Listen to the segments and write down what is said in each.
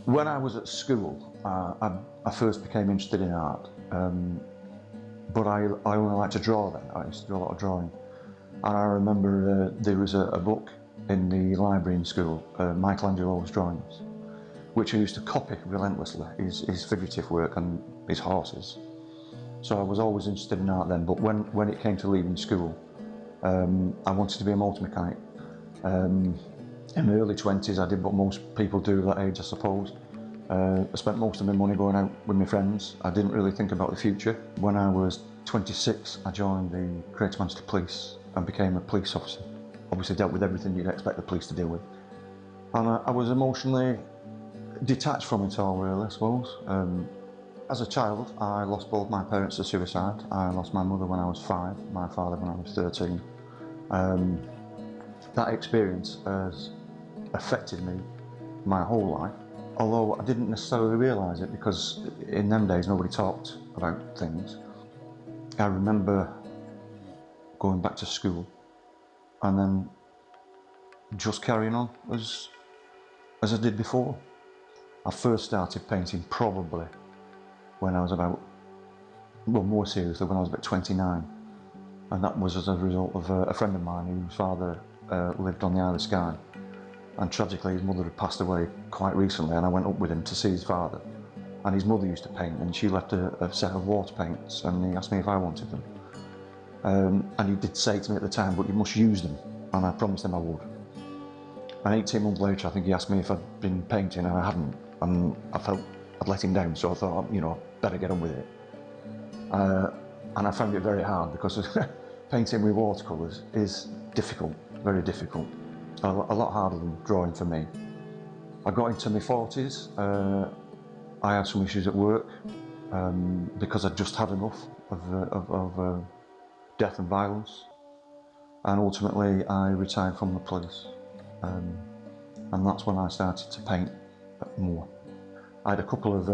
When I was at school, I first became interested in art, but I only liked to draw then. I used to do a lot of drawing. And I remember there was a book in the library in school, Michelangelo's drawings, which I used to copy relentlessly, his figurative work and his horses. So I was always interested in art then, but when it came to leaving school, I wanted to be a motor mechanic. In my early 20s, I did what most people do at that age, I suppose. I spent most of my money going out with my friends. I didn't really think about the future. When I was 26, I joined the Greater Manchester Police and became a police officer. Obviously dealt with everything you'd expect the police to deal with. And I was emotionally detached from it all, really, I suppose. As a child, I lost both my parents to suicide. I lost my mother when I was 5, my father when I was 13. That experience has affected me my whole life, although I didn't necessarily realise it because in them days nobody talked about things. I remember going back to school and then just carrying on as I did before. I first started painting probably when I was about, well, more seriously when I was about 29, and that was as a result of a friend of mine whose father lived on the Isle of Skye, and tragically his mother had passed away quite recently, and I went up with him to see his father, and his mother used to paint and she left a set of water paints and he asked me if I wanted them, and he did say to me at the time, but you must use them, and I promised him I would. And 18 months later I think he asked me if I'd been painting and I hadn't, and I felt I'd let him down, so I thought, you know, better get on with it. And I found it very hard because painting with watercolours is difficult, very difficult. A lot harder than drawing for me. I got into my 40s, I had some issues at work because I'd just had enough of death and violence, and ultimately I retired from the police, and that's when I started to paint more. I had a couple of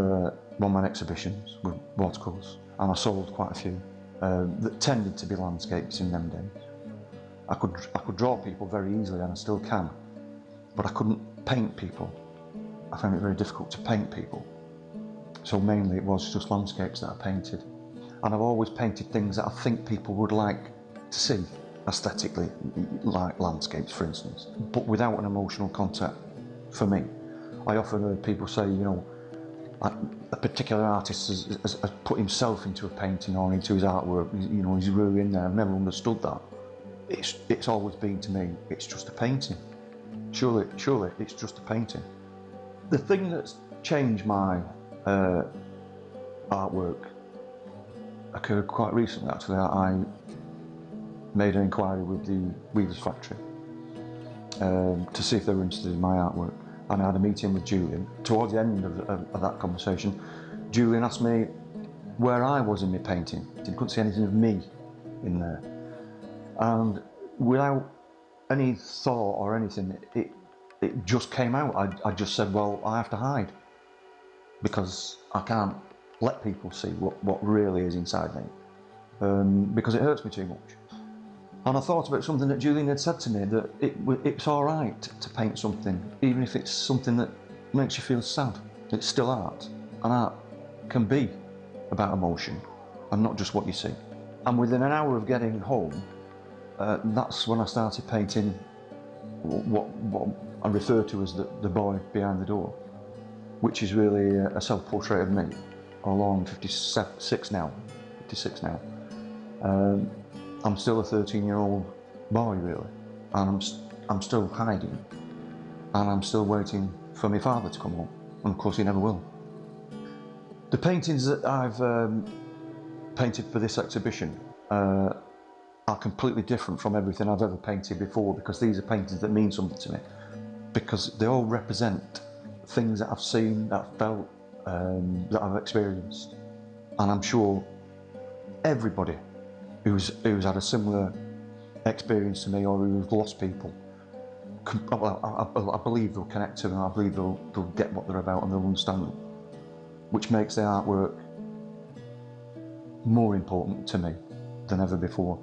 one-man exhibitions with watercolours, and I sold quite a few that tended to be landscapes in them days. I could draw people very easily, and I still can, but I couldn't paint people. I found it very difficult to paint people. So mainly it was just landscapes that I painted. And I've always painted things that I think people would like to see aesthetically, like landscapes for instance, but without an emotional contact for me. I often heard people say, you know, a particular artist has put himself into a painting or into his artwork, you know, he's really in there. I've never understood that. It's always been to me, it's just a painting. Surely it's just a painting. The thing that's changed my artwork occurred quite recently actually. I made an inquiry with the Weavers Factory to see if they were interested in my artwork, and I had a meeting with Julian. Towards the end of that conversation, Julian asked me where I was in my painting. He couldn't see anything of me in there. And without any thought or anything, it just came out. I just said, well, I have to hide because I can't let people see what really is inside me, because it hurts me too much. And I thought about something that Julian had said to me, that it's all right to paint something, even if it's something that makes you feel sad. It's still art, and art can be about emotion and not just what you see. And within an hour of getting home, that's when I started painting what I refer to as the boy behind the door, which is really a self-portrait of me. I'm 56 now. I'm still a 13-year-old boy, really, and I'm still hiding, and I'm still waiting for my father to come home, and of course he never will. The paintings that I've painted for this exhibition are completely different from everything I've ever painted before, because these are paintings that mean something to me, because they all represent things that I've seen, that I've felt, that I've experienced, and I'm sure everybody who's had a similar experience to me, or who's lost people, I believe they'll connect to them, I believe they'll get what they're about and they'll understand them, which makes the artwork more important to me than ever before.